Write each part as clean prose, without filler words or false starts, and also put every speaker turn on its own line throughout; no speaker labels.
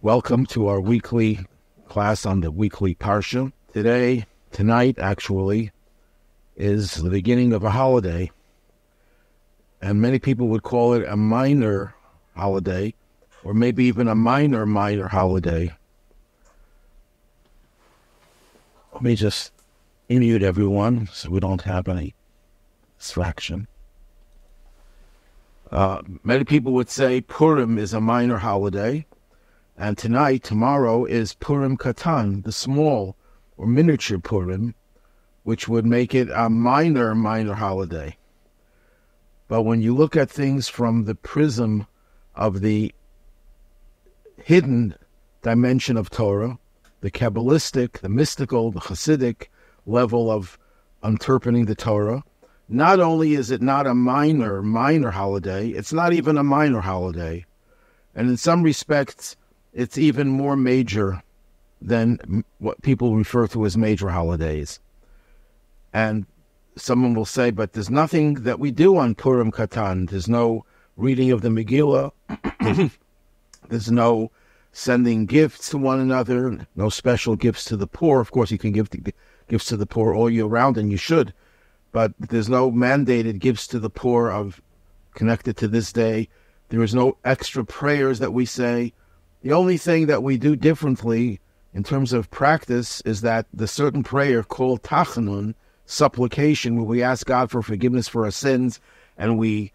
Welcome to our weekly class on the weekly Parsha. Tonight, is the beginning of a holiday, and many people would call it a minor holiday, or maybe even a minor holiday. Let me just mute everyone so we don't have any distraction. Many people would say Purim is a minor holiday, and tomorrow is Purim Katan, the small or miniature Purim, which would make it a minor holiday. But when you look at things from the prism of the hidden dimension of Torah, the Kabbalistic, the mystical, the Chassidic level of interpreting the Torah, not only is it not a minor holiday, it's not even a minor holiday. And in some respects, it's even more major than what people refer to as major holidays. And someone will say, but there's nothing that we do on Purim Katan. There's no reading of the Megillah. There's no sending gifts to one another, no special gifts to the poor. Of course, you can give gifts to the poor all year round, and you should. But there's no mandated gifts to the poor connected to this day. There is no extra prayers that we say. The only thing that we do differently in terms of practice is that the certain prayer called tachanun, supplication, where we ask God for forgiveness for our sins, and we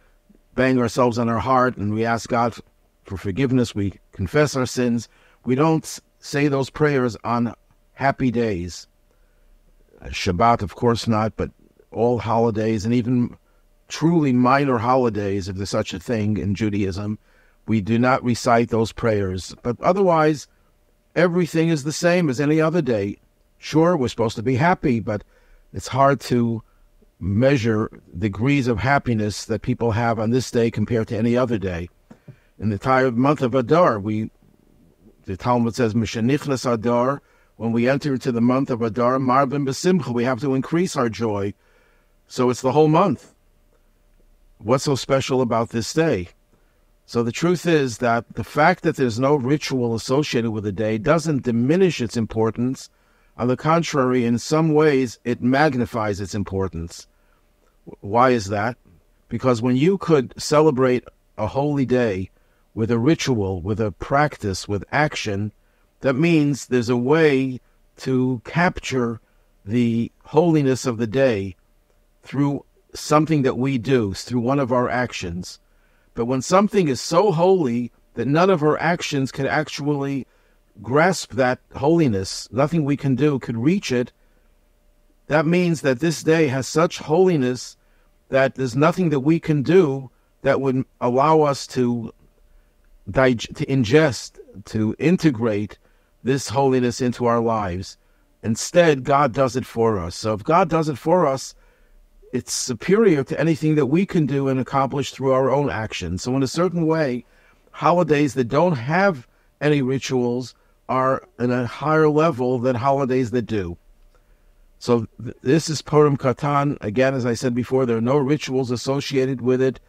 bang ourselves on our heart and we ask God for forgiveness, we confess our sins. We don't say those prayers on happy days. Shabbat, of course not, but all holidays, and even truly minor holidays, if there's such a thing in Judaism, we do not recite those prayers. But otherwise, everything is the same as any other day. Sure, we're supposed to be happy, but it's hard to measure degrees of happiness that people have on this day compared to any other day. In the entire month of Adar, the Talmud says, Mishanichnas Adar, when we enter into the month of Adar, Marbim B'Simcha, we have to increase our joy. So it's the whole month. What's so special about this day? So the truth is that the fact that there's no ritual associated with the day doesn't diminish its importance. On the contrary, in some ways, it magnifies its importance. Why is that? Because when you could celebrate a holy day with a ritual, with a practice, with action, that means there's a way to capture the holiness of the day through something that we do, through one of our actions. But when something is so holy that none of our actions can actually grasp that holiness, nothing we can do could reach it, that means that this day has such holiness that there's nothing that we can do that would allow us to ingest, to integrate this holiness into our lives. Instead, God does it for us. So if God does it for us, it's superior to anything that we can do and accomplish through our own actions. So in a certain way, holidays that don't have any rituals are at a higher level than holidays that do. So this is Purim Katan. Again, as I said before, there are no rituals associated with it.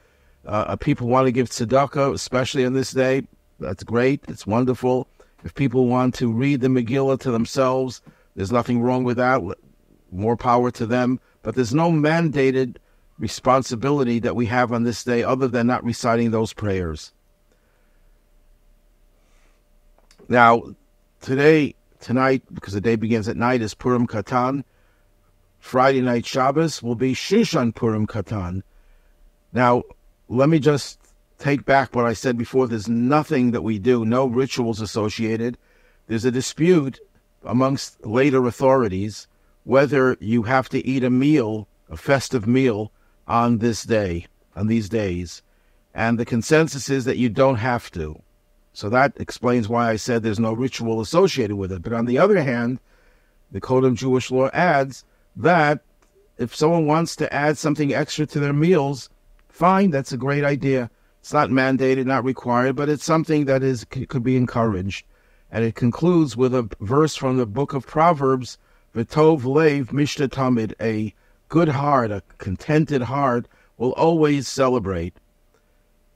People want to give tzedakah, especially on this day. That's great. It's wonderful. If people want to read the Megillah to themselves, there's nothing wrong with that. More power to them. But there's no mandated responsibility that we have on this day other than not reciting those prayers. Now, tonight, because the day begins at night, is Purim Katan. Friday night Shabbos will be Shushan Purim Katan. Now, let me just take back what I said before. There's nothing that we do, no rituals associated. There's a dispute amongst later authorities whether you have to eat a meal, a festive meal, on this day, on these days. And the consensus is that you don't have to. So that explains why I said there's no ritual associated with it. But on the other hand, the Code of Jewish Law adds that if someone wants to add something extra to their meals, fine, that's a great idea. It's not mandated, not required, but it's something that could be encouraged. And it concludes with a verse from the book of Proverbs, V'tov leiv mishta tamid, a good heart, a contented heart, will always celebrate.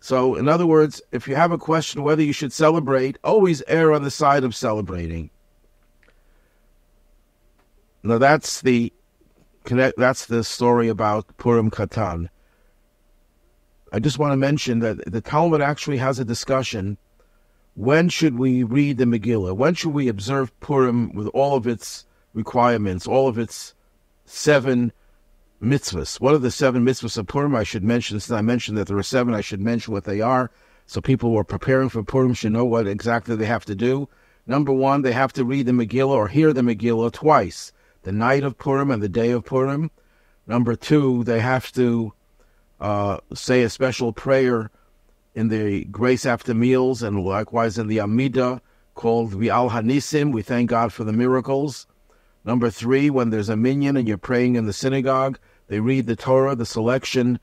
So, in other words, if you have a question whether you should celebrate, always err on the side of celebrating. Now, that's the story about Purim Katan. I just want to mention that the Talmud actually has a discussion. When should we read the Megillah? When should we observe Purim with all of its requirements, all of its 7 mitzvahs? What are the 7 mitzvahs of Purim? I should mention, since I mentioned that there are 7, I should mention what they are, so people who are preparing for Purim should know what exactly they have to do. Number 1, they have to read the Megillah or hear the Megillah twice, the night of Purim and the day of Purim. Number 2, they have to say a special prayer in the grace after meals, and likewise in the Omitted, called V'al Hanisim, we thank God for the miracles. Number 3, when there's a minyan and you're praying in the synagogue, they read the Torah, the selection,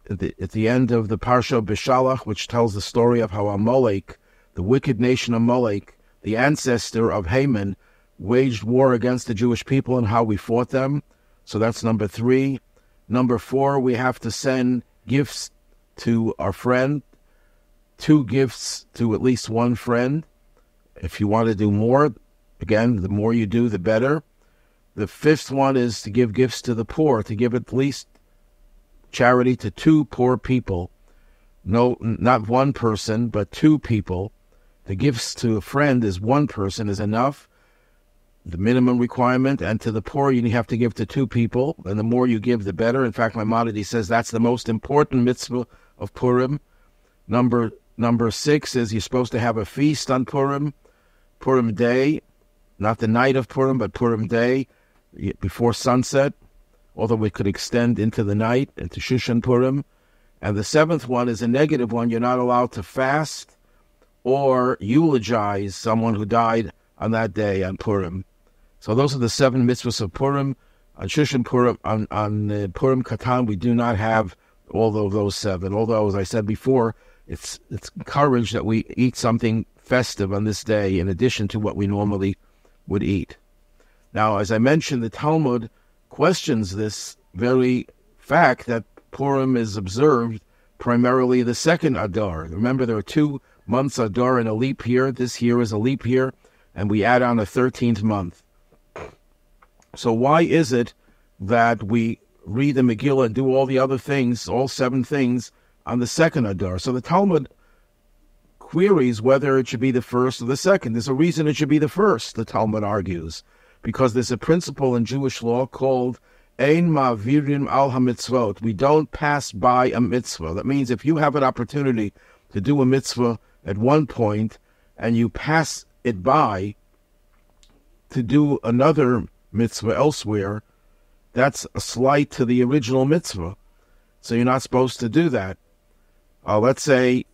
at the end of the Parsha of Bishalach, which tells the story of how Amalek, the wicked nation of Amalek, the ancestor of Haman, waged war against the Jewish people and how we fought them. So that's number 3. Number 4, we have to send gifts to our friend, 2 gifts to at least one friend. If you want to do more, again, the more you do, the better. The 5th one is to give gifts to the poor, to give at least charity to 2 poor people. No, not one person, but 2 people. The gifts to a friend is 1 person is enough, the minimum requirement, and to the poor you have to give to 2 people, and the more you give, the better. In fact, Maimonides says that's the most important mitzvah of Purim. Number 6 is you're supposed to have a feast on Purim Day, not the night of Purim, but Purim Day, before sunset, although we could extend into the night, into Shushan Purim. And the 7th one is a negative one. You're not allowed to fast or eulogize someone who died on that day, on Purim. So those are the 7 mitzvahs of Purim. On Shushan Purim, on Purim Katan, we do not have all of those 7. Although, as I said before, it's encouraged that we eat something festive on this day in addition to what we normally would eat. Now, as I mentioned, the Talmud questions this very fact that Purim is observed primarily the 2nd Adar. Remember, there are 2 months Adar in a leap year. This year is a leap year, and we add on a 13th month. So why is it that we read the Megillah and do all the other things, all 7 things, on the 2nd Adar? So the Talmud queries whether it should be the 1st or the 2nd. There's a reason it should be the 1st, the Talmud argues, because there's a principle in Jewish law called Ein Ma'virim al HaMitzvot. We don't pass by a mitzvah. That means if you have an opportunity to do a mitzvah at one point and you pass it by to do another mitzvah elsewhere, that's a slight to the original mitzvah. So you're not supposed to do that. Let's say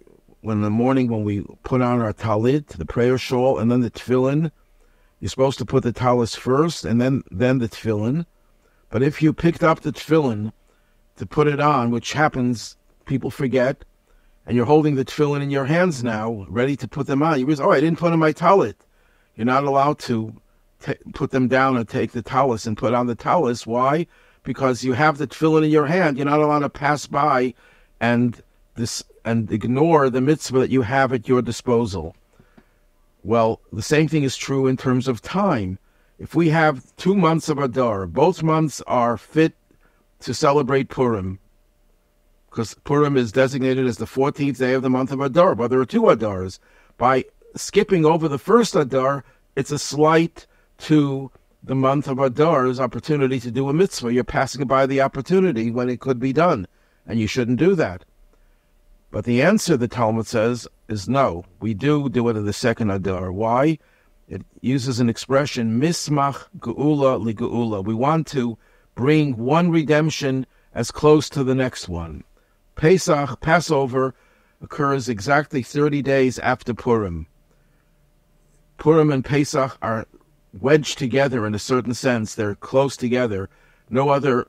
in the morning when we put on our talit, the prayer shawl, and then the tefillin, you're supposed to put the talis first and then the tefillin. But if you picked up the tefillin to put it on, which happens, people forget, and you're holding the tefillin in your hands now, ready to put them on, you realize, I didn't put on my talit. You're not allowed to put them down and take the talis and put on the talis. Why? Because you have the tefillin in your hand. You're not allowed to pass by and ignore the mitzvah that you have at your disposal. Well, the same thing is true in terms of time. If we have 2 months of Adar, both months are fit to celebrate Purim, because Purim is designated as the 14th day of the month of Adar, but there are 2 Adars. By skipping over the 1st Adar, it's a slight to the month of Adar's opportunity to do a mitzvah. You're passing by the opportunity when it could be done, and you shouldn't do that. But the answer, the Talmud says, is no. We do it in the 2nd Adar. Why? It uses an expression, mismach geula li geula. We want to bring one redemption as close to the next one. Pesach, Passover, occurs exactly 30 days after Purim. Purim and Pesach are wedged together in a certain sense. They're close together. No other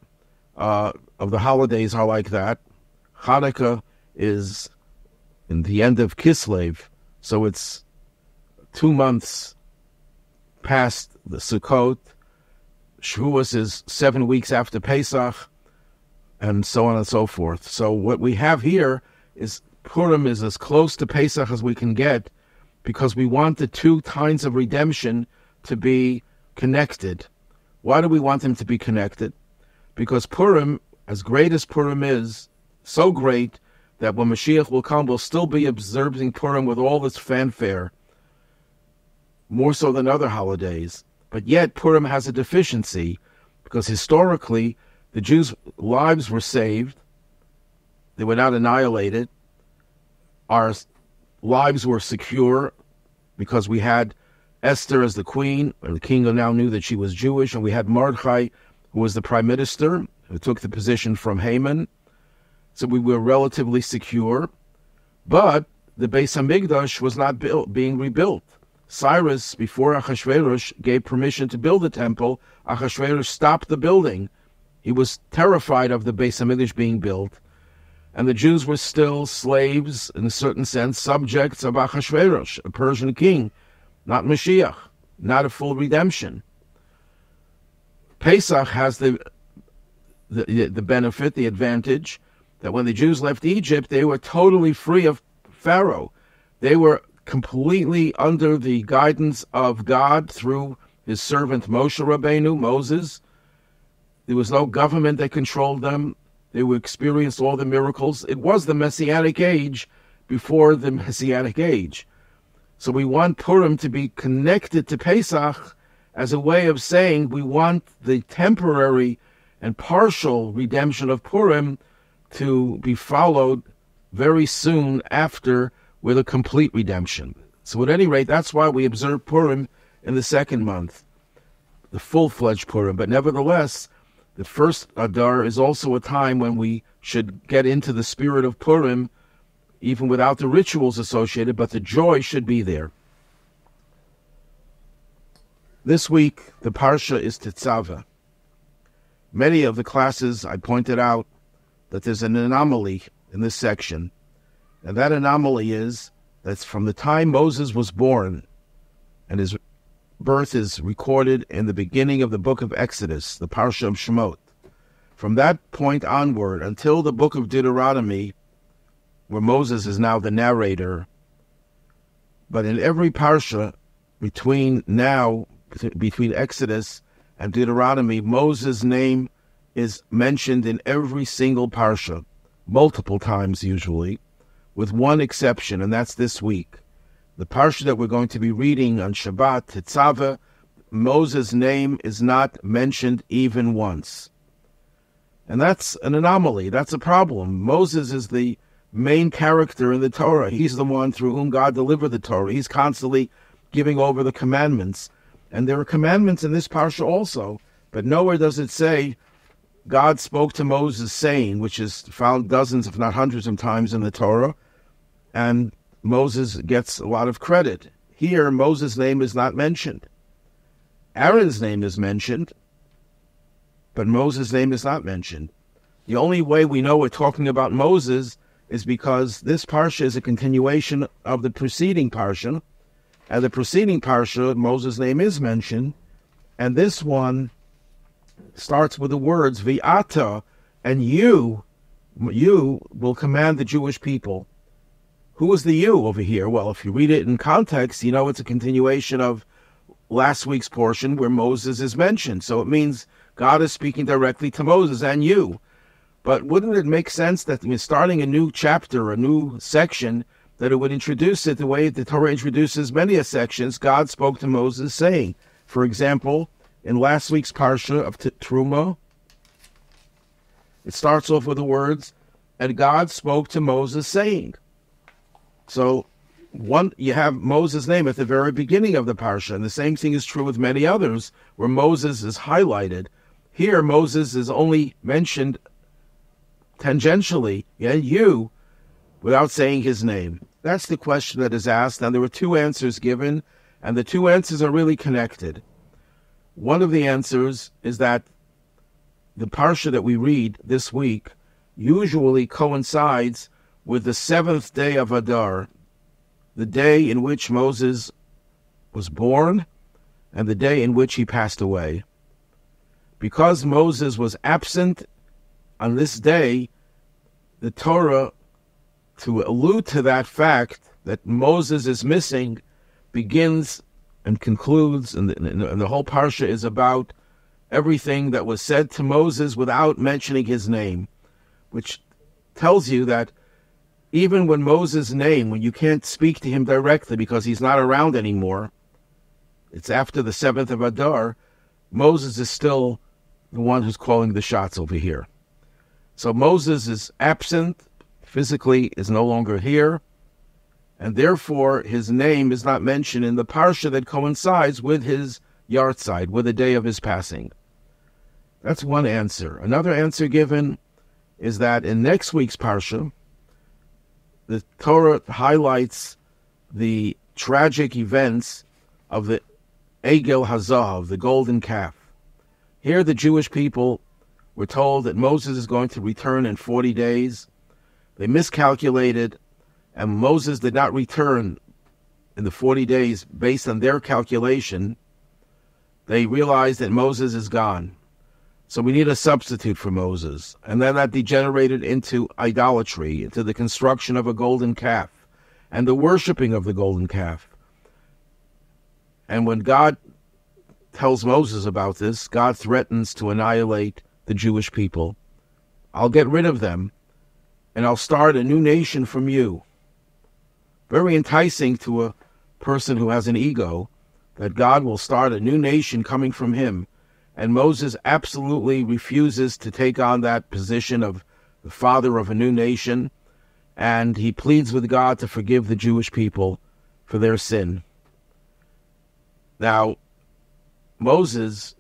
of the holidays are like that. Hanukkah is in the end of Kislev, so it's 2 months past the Sukkot. Shavuos is 7 weeks after Pesach, and so on and so forth. So what we have here is Purim is as close to Pesach as we can get, because we want the two kinds of redemption to be connected. Why do we want them to be connected? Because Purim, as great as Purim is, so great that when Moshiach will come, we'll still be observing Purim with all its fanfare, more so than other holidays. But yet Purim has a deficiency, because historically the Jews' lives were saved. They were not annihilated. Our lives were secure because we had Esther as the queen, or the king now knew that she was Jewish, and we had Mordechai, who was the prime minister, who took the position from Haman. So we were relatively secure. But the Beis HaMikdash was not being rebuilt. Cyrus, before Achashverosh gave permission to build the temple, Achashverosh stopped the building. He was terrified of the Beis HaMikdash being built. And the Jews were still slaves, in a certain sense, subjects of Achashverosh, a Persian king, not Moshiach, not a full redemption. Pesach has the benefit, the advantage, that when the Jews left Egypt, they were totally free of Pharaoh. They were completely under the guidance of God through his servant Moshe Rabbeinu, Moses. There was no government that controlled them. They experienced all the miracles. It was the Messianic age before the Messianic age. So we want Purim to be connected to Pesach as a way of saying we want the temporary and partial redemption of Purim to be followed very soon after with a complete redemption. So at any rate, that's why we observe Purim in the second month, the full-fledged Purim. But nevertheless, the first Adar is also a time when we should get into the spirit of Purim, even without the rituals associated, but the joy should be there. This week, the Parsha is Tetzaveh. Many of the classes I pointed out that there's an anomaly in this section, and that anomaly is that from the time Moses was born, and his birth is recorded in the beginning of the book of Exodus, the Parsha of Shemot. From that point onward until the book of Deuteronomy, where Moses is now the narrator, but in every Parsha between Exodus and Deuteronomy, Moses' name is mentioned in every single Parsha, multiple times usually, with one exception, and that's this week. The Parsha that we're going to be reading on Shabbat, Tetzaveh, Moses' name is not mentioned even once. And that's an anomaly. That's a problem. Moses is the main character in the Torah. He's the one through whom God delivered the Torah. He's constantly giving over the commandments. And there are commandments in this Parsha also, but nowhere does it say God spoke to Moses saying, which is found dozens, if not hundreds of times in the Torah, and Moses gets a lot of credit. Here, Moses' name is not mentioned. Aaron's name is mentioned, but Moses' name is not mentioned. The only way we know we're talking about Moses is because this Parsha is a continuation of the preceding Parsha, and the preceding Parsha, Moses' name is mentioned, and this one starts with the words, V'ata, and you will command the Jewish people. Who is the you over here? Well, if you read it in context, you know it's a continuation of last week's portion where Moses is mentioned. So it means God is speaking directly to Moses and you. But wouldn't it make sense that when starting a new chapter, a new section, that it would introduce it the way the Torah introduces many sections? God spoke to Moses saying, for example, in last week's Parsha of Truma, it starts off with the words, and God spoke to Moses saying. So you have Moses' name at the very beginning of the Parsha, and the same thing is true with many others, where Moses is highlighted. Here, Moses is only mentioned tangentially, you, without saying his name. That's the question that is asked, and there were two answers given, and the two answers are really connected. One of the answers is that the Parsha that we read this week usually coincides with the seventh day of Adar, the day in which Moses was born and the day in which he passed away. Because Moses was absent on this day, the Torah to allude to that fact that Moses is missing, begins and concludes, and the whole parsha is about everything that was said to Moses without mentioning his name, which tells you that even when Moses' name, when you can't speak to him directly because he's not around anymore, it's after the 7th of Adar, Moses is still the one who's calling the shots over here. So Moses is absent, physically is no longer here, and therefore his name is not mentioned in the parsha that coincides with his yahrzeit, with the day of his passing. That's one answer. Another answer given is that in next week's parsha, the Torah highlights the tragic events of the Egel Hazahav, the golden calf. Here the Jewish people were told that Moses is going to return in 40 days. They miscalculated, and Moses did not return in the 40 days based on their calculation. They realized that Moses is gone. So we need a substitute for Moses. And then that degenerated into idolatry, into the construction of a golden calf, and the worshiping of the golden calf. And when God tells Moses about this, God threatens to annihilate the Jewish people. I'll get rid of them, and I'll start a new nation from you. Very enticing to a person who has an ego, that God will start a new nation coming from him. And Moses absolutely refuses to take on that position of the father of a new nation, and he pleads with God to forgive the Jewish people for their sin. Now, Moses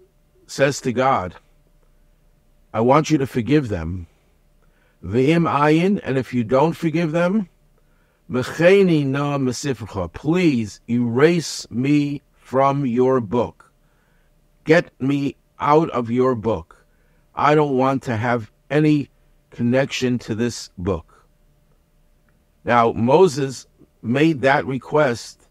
says to God, I want you to forgive them. V'im ayin, and if you don't forgive them, mecheni na mesifrecha, please erase me from your book. Get me out of your book. I don't want to have any connection to this book. Now, Moses made that request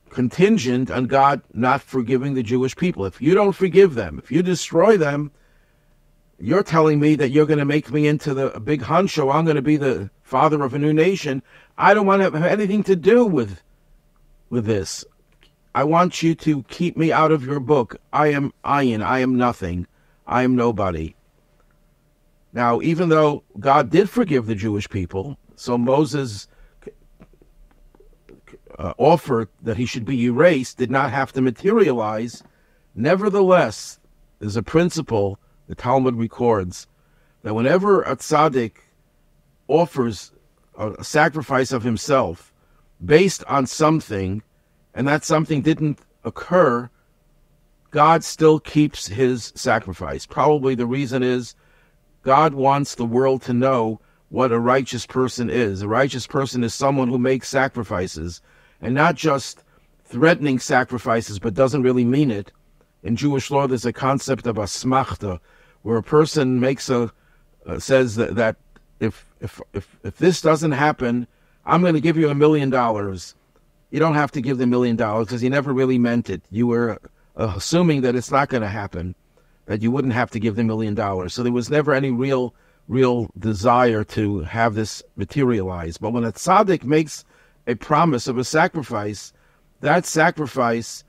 contingent on God not forgiving the Jewish people. If you don't forgive them, if you destroy them, you're telling me that you're going to make me into the big honcho. I'm going to be the father of a new nation. I don't want to have anything to do with this. I want you to keep me out of your book. I am ayin. I am nothing. I am nobody. Now, even though God did forgive the Jewish people, so Moses' offer that he should be erased did not have to materialize. Nevertheless, there's a principle the Talmud records that whenever a tzaddik offers a sacrifice of himself based on something, and that something didn't occur, God still keeps his sacrifice. Probably the reason is God wants the world to know what a righteous person is. A righteous person is someone who makes sacrifices, and not just threatening sacrifices, but doesn't really mean it. In Jewish law, there's a concept of asmachta, where a person makes says that if this doesn't happen, I'm going to give you $1 million. You don't have to give the $1 million because you never really meant it. You were assuming that it's not going to happen, that you wouldn't have to give the $1 million. So there was never any real desire to have this materialize. But when a tzaddik makes a promise of a sacrifice, that sacrifice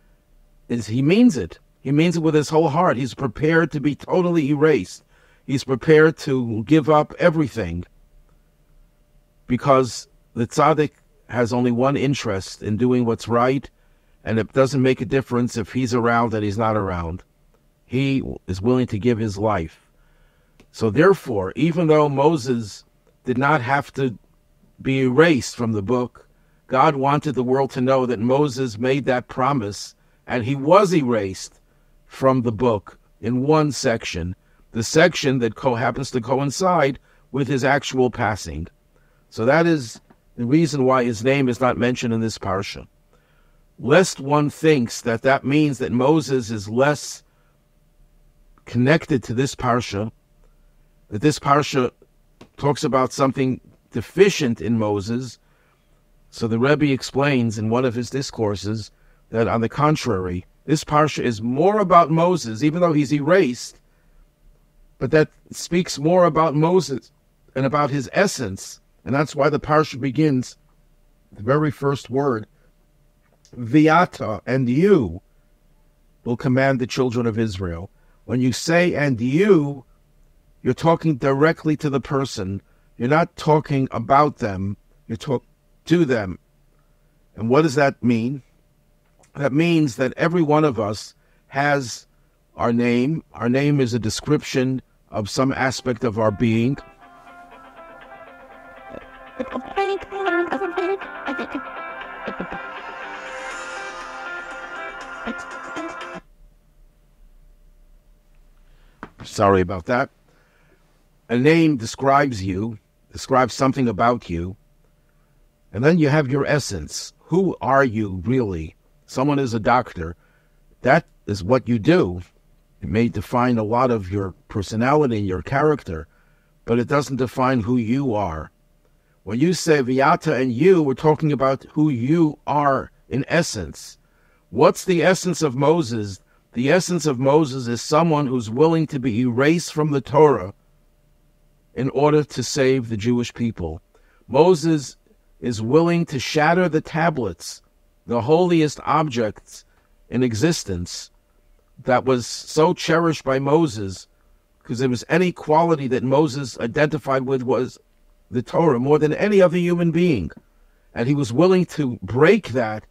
he means it. He means it with his whole heart. He's prepared to be totally erased. He's prepared to give up everything because the tzaddik has only one interest in doing what's right, and it doesn't make a difference if he's around and he's not around. He is willing to give his life. So therefore, even though Moses did not have to be erased from the book, God wanted the world to know that Moses made that promise, and he was erased from the book in one section, the section that happens to coincide with his actual passing. So that is the reason why his name is not mentioned in this parsha. Lest one thinks that means that Moses is less connected to this parsha, that this parsha talks about something deficient in Moses. So the Rabbi explains in one of his discourses that on the contrary, this parsha is more about Moses, even though he's erased, but that speaks more about Moses and about his essence And that's why the parsha begins, the very first word, Viata, and you will command the children of Israel. When you say, and you're talking directly to the person. You're not talking about them. You talk to them. And what does that mean? That means that every one of us has our name. Our name is a description of some aspect of our being. Sorry about that. A name describes you, describes something about you. And then you have your essence. Who are you really? Someone is a doctor. That is what you do. It may define a lot of your personality and your character, but it doesn't define who you are. When you say Viata and you, we're talking about who you are in essence. What's the essence of Moses? The essence of Moses is someone who's willing to be erased from the Torah in order to save the Jewish people. Moses is willing to shatter the tablets, the holiest objects in existence that was so cherished by Moses, because there was any quality that Moses identified with was the Torah more than any other human being. And he was willing to break that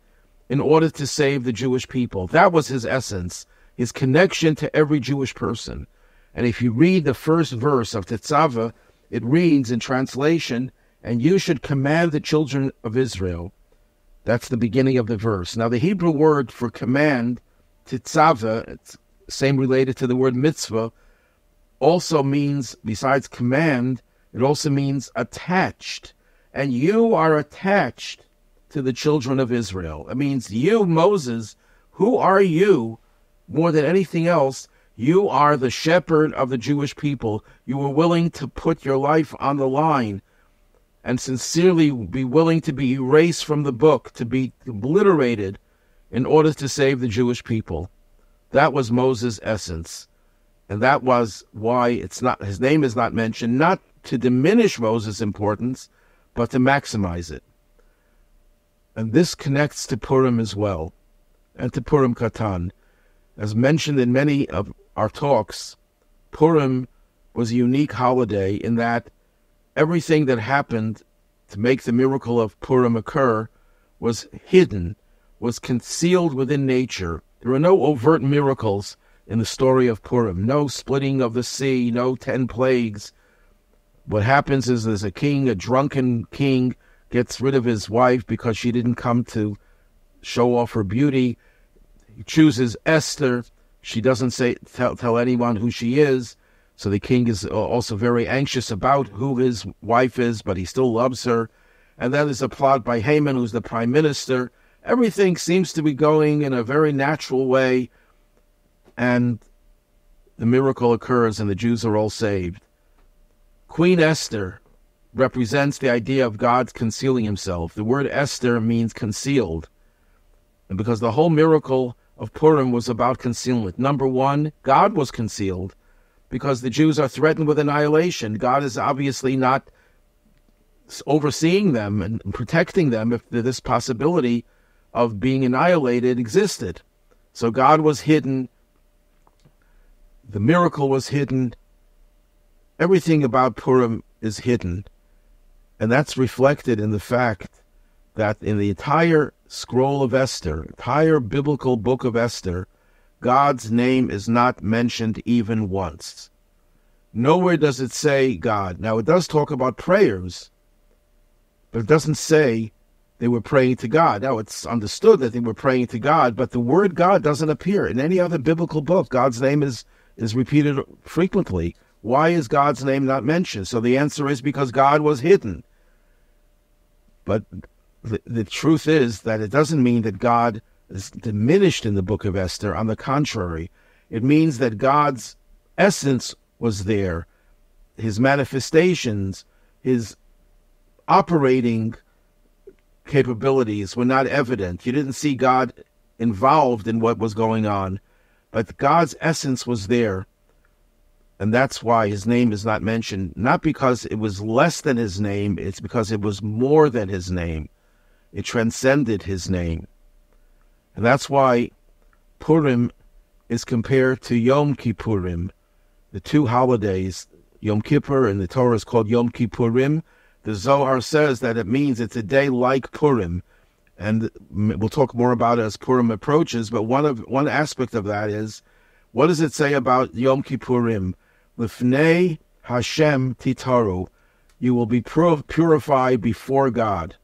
in order to save the Jewish people. That was his essence, his connection to every Jewish person. And if you read the first verse of Tetzaveh, it reads in translation, and you should command the children of Israel. That's the beginning of the verse. Now the Hebrew word for command, Tetzaveh, it's same related to the word mitzvah, also means, besides command, it also means attached. And you are attached to the children of Israel. It means you, Moses, who are you more than anything else? You are the shepherd of the Jewish people. You were willing to put your life on the line and sincerely be willing to be erased from the book, to be obliterated in order to save the Jewish people. That was Moses' essence. And that was why his name is not mentioned, not to diminish Moses' importance, but to maximize it. And this connects to Purim as well, and to Purim Katan. As mentioned in many of our talks, Purim was a unique holiday in that everything that happened to make the miracle of Purim occur was hidden, was concealed within nature. There are no overt miracles in the story of Purim, no splitting of the sea, no 10 plagues. What happens is there's a king, a drunken king, gets rid of his wife because she didn't come to show off her beauty. He chooses Esther. She doesn't tell anyone who she is. So the king is also very anxious about who his wife is, but he still loves her. And then there's a plot by Haman, who's the prime minister. Everything seems to be going in a very natural way. And the miracle occurs and the Jews are all saved. Queen Esther represents the idea of God concealing himself. The word Esther means concealed. And because the whole miracle of Purim was about concealment. Number one, God was concealed because the Jews are threatened with annihilation. God is obviously not overseeing them and protecting them if this possibility of being annihilated existed. So God was hidden. The miracle was hidden. Everything about Purim is hidden. And that's reflected in the fact that in the entire scroll of Esther, entire biblical book of Esther, God's name is not mentioned even once. Nowhere does it say God. Now, it does talk about prayers, but it doesn't say they were praying to God. Now, it's understood that they were praying to God, but the word God doesn't appear. In any other biblical book, God's name is repeated frequently. Why is God's name not mentioned? So the answer is because God was hidden. But the truth is that it doesn't mean that God is diminished in the book of Esther. On the contrary, it means that God's essence was there. His manifestations, his operating capabilities were not evident. You didn't see God involved in what was going on, but God's essence was there. And that's why his name is not mentioned, not because it was less than his name, it's because it was more than his name. It transcended his name. And that's why Purim is compared to Yom Kippurim, the two holidays, Yom Kippur, and the Torah is called Yom Kippurim. The Zohar says that it means it's a day like Purim. And we'll talk more about it as Purim approaches, but one aspect of that is, what does it say about Yom Kippurim? Lifnei Hashem titaru, you will be purified before God.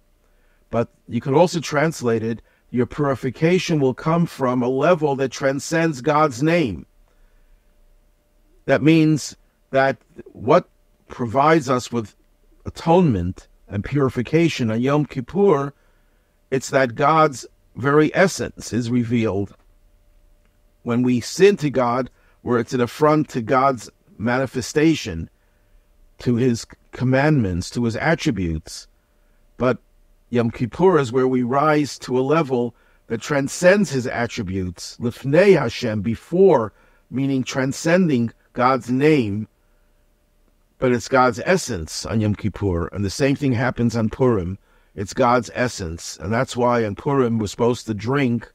But you could also translate it, your purification will come from a level that transcends God's name. That means that what provides us with atonement and purification on Yom Kippur, it's that God's very essence is revealed. When we sin to God, where it's an affront to God's manifestation, to his commandments, to his attributes. But Yom Kippur is where we rise to a level that transcends his attributes. Lifnei Hashem, before, meaning transcending God's name, but it's God's essence on Yom Kippur. And the same thing happens on Purim. It's God's essence. And that's why on Purim we're supposed to drink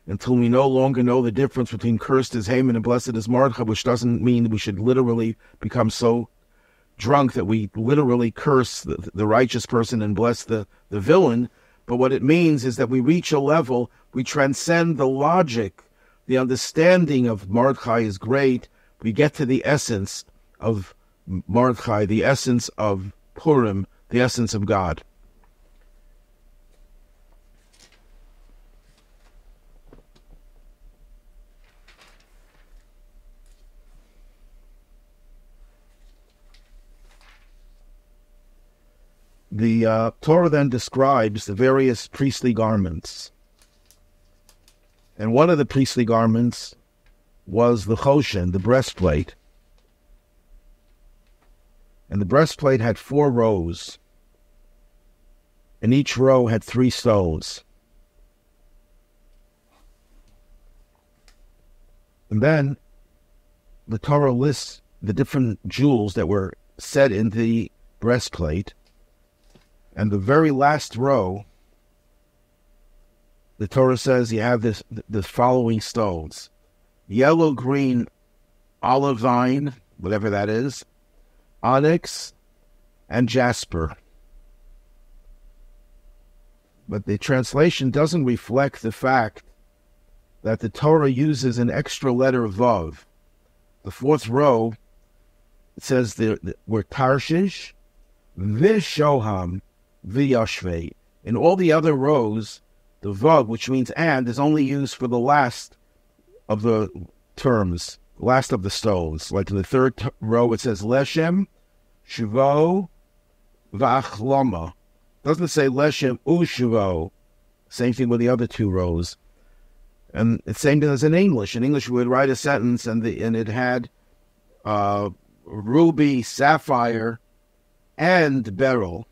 until we no longer know the difference between cursed is Haman and blessed is Mordechai, which doesn't mean we should literally become so drunk that we literally curse the righteous person and bless the villain. But what it means is that we reach a level, we transcend the logic, the understanding of Mordechai is great. We get to the essence of Mordechai, the essence of Purim, the essence of God. The Torah then describes the various priestly garments. And one of the priestly garments was the choshen, the breastplate. And the breastplate had 4 rows. And each row had 3 stones. And then the Torah lists the different jewels that were set in the breastplate. And the very last row, the Torah says you have the following stones: yellow, green, olivine, whatever that is, onyx, and jasper. But the translation doesn't reflect the fact that the Torah uses an extra letter vav. The 4th row, it says the word Tarshish, Vishoham, V'yashvei. In all the other rows, the vav, which means and, is only used for the last of the terms, last of the stones. Like in the 3rd row, it says Leshem, Shivo, V'achlama. Doesn't say Leshem Ushivo. Same thing with the other 2 rows. And it's same thing as in English. In English, we would write a sentence and it had ruby, sapphire, and beryl.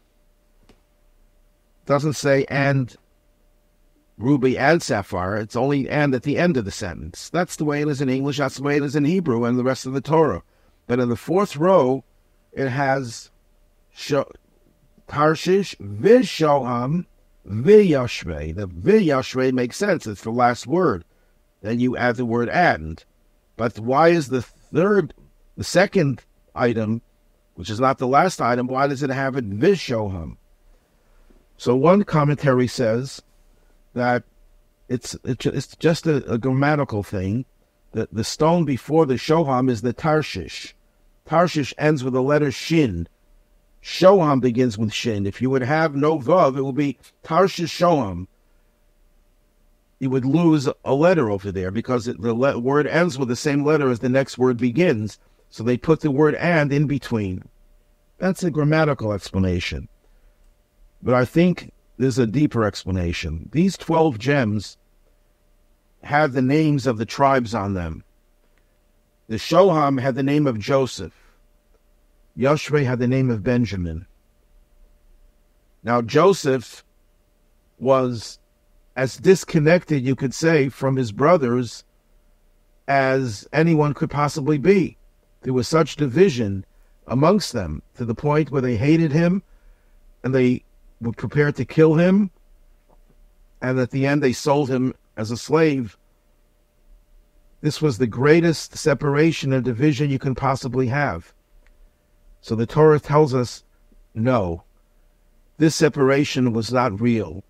Doesn't say and ruby and sapphire. It's only and at the end of the sentence. That's the way it is in English. That's the way it is in Hebrew and the rest of the Torah. But in the 4th row, it has Tarshish, Vishoham, V'yashvei. The V'yashvei makes sense. It's the last word. Then you add the word and. But why is the 2nd item, which is not the last item, why does it have it Vishoham? So one commentary says that it's just a grammatical thing. That the stone before the shoham is the Tarshish. Tarshish ends with the letter shin. Shoham begins with shin. If you would have no vav, it would be Tarshish Shoham. You would lose a letter over there because the word ends with the same letter as the next word begins. So they put the word and in between. That's a grammatical explanation. But I think there's a deeper explanation. These 12 gems had the names of the tribes on them. The Shoham had the name of Joseph. Yashvei had the name of Benjamin. Now Joseph was as disconnected, you could say, from his brothers as anyone could possibly be. there was such division amongst them to the point where they hated him and they were prepared to kill him, and at the end they sold him as a slave. This was the greatest separation and division you can possibly have. So the Torah tells us, no, this separation was not real.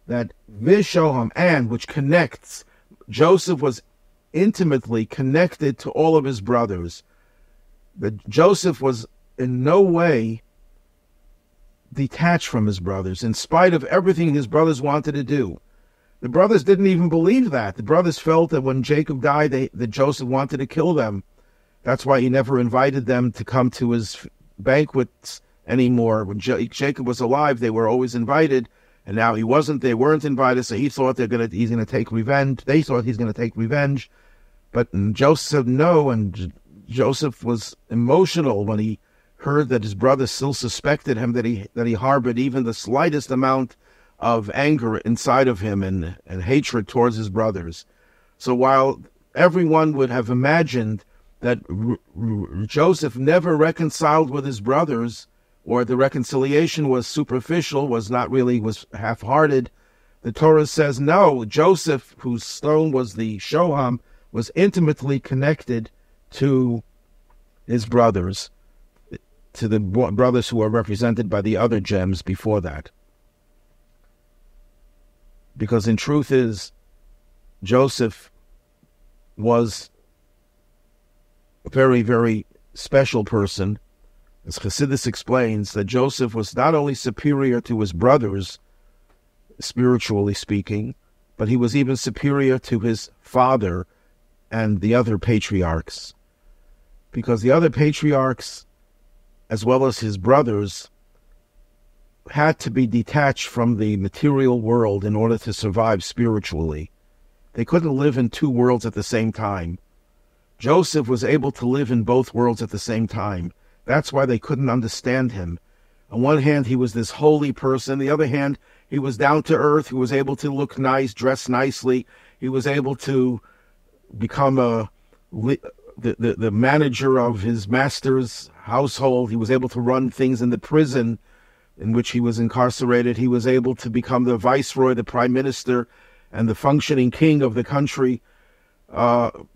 That Vishoham, and which connects, Joseph was intimately connected to all of his brothers. That Joseph was in no way detached from his brothers, in spite of everything his brothers wanted to do. The brothers didn't even believe that. The brothers felt that when Jacob died, that Joseph wanted to kill them. That's why he never invited them to come to his banquets anymore. When Jacob was alive, they were always invited, and now he wasn't. They weren't invited, so he thought he's going to take revenge. They thought he's going to take revenge. But Joseph said no, and Joseph was emotional when he heard that his brothers still suspected him, that he harbored even the slightest amount of anger inside of him and hatred towards his brothers. So while everyone would have imagined that Joseph never reconciled with his brothers, or the reconciliation was superficial, was half-hearted, the Torah says no, Joseph, whose stone was the Shoham, was intimately connected to his brothers, to the brothers who are represented by the other gems before that. Because in truth is, Joseph was a very, very special person. As Chassidus explains, that Joseph was not only superior to his brothers, spiritually speaking, but he was even superior to his father and the other patriarchs. Because the other patriarchs, as well as his brothers, had to be detached from the material world in order to survive spiritually. They couldn't live in two worlds at the same time. Joseph was able to live in both worlds at the same time. That's why they couldn't understand him. On one hand, he was this holy person. On the other hand, he was down to earth. He was able to look nice, dress nicely. He was able to become the manager of his master's household. He was able to run things in the prison in which he was incarcerated. He was able to become the viceroy, the prime minister, and the functioning king of the country, of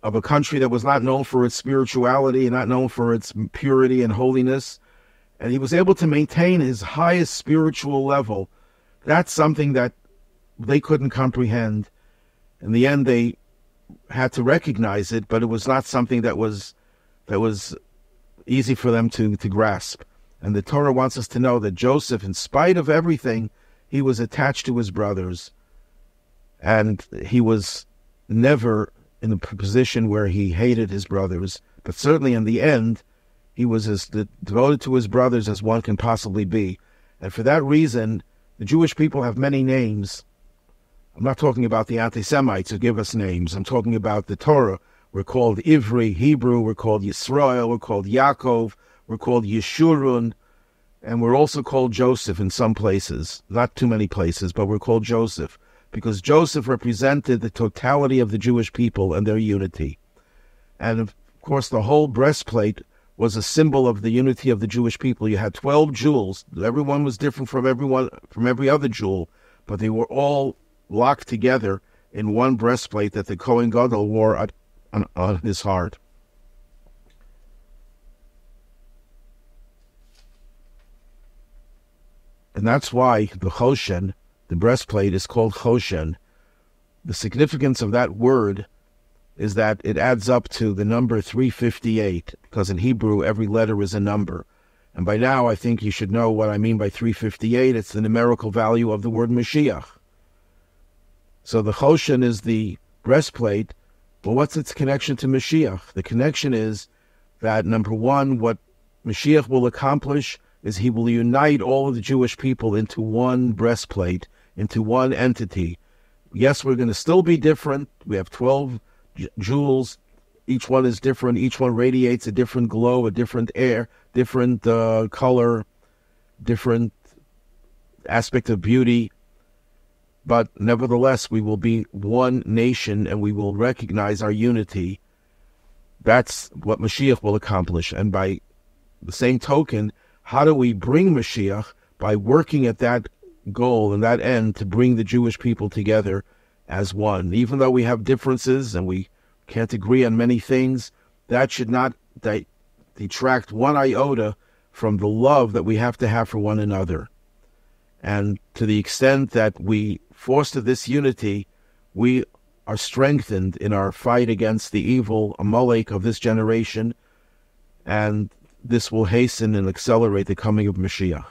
a country that was not known for its spirituality and not known for its purity and holiness. And he was able to maintain his highest spiritual level. That's something that they couldn't comprehend. In the end, they had to recognize it, but it was not something that was easy for them to grasp. And the Torah wants us to know that Joseph, in spite of everything, he was attached to his brothers. And he was never in a position where he hated his brothers. But certainly in the end, he was as devoted to his brothers as one can possibly be. And for that reason, the Jewish people have many names. I'm not talking about the anti-Semites who give us names. I'm talking about the Torah. We're called Ivri, Hebrew. We're called Yisrael. We're called Yaakov. We're called Yeshurun, and we're also called Joseph in some places. Not too many places, but we're called Joseph, because Joseph represented the totality of the Jewish people and their unity. And of course, the whole breastplate was a symbol of the unity of the Jewish people. You had 12 jewels. Everyone was different from every other jewel, but they were all locked together in one breastplate that the Kohen Gadol wore on his heart. And that's why the Choshen, the breastplate, is called Choshen. The significance of that word is that it adds up to the number 358, because in Hebrew every letter is a number. And by now I think you should know what I mean by 358. It's the numerical value of the word Moshiach. So the Choshen is the breastplate. Well, what's its connection to Mashiach? The connection is that, number one, what Mashiach will accomplish is he will unite all of the Jewish people into one breastplate, into one entity. Yes, we're going to still be different. We have 12 jewels. Each one is different. Each one radiates a different glow, a different air, different color, different aspect of beauty. But nevertheless, we will be one nation and we will recognize our unity. That's what Moshiach will accomplish. And by the same token, how do we bring Moshiach? By working at that goal and that end to bring the Jewish people together as one. Even though we have differences and we can't agree on many things, that should not detract one iota from the love that we have to have for one another. And to the extent that we foster this unity, we are strengthened in our fight against the evil Amalek of this generation, and this will hasten and accelerate the coming of Moshiach.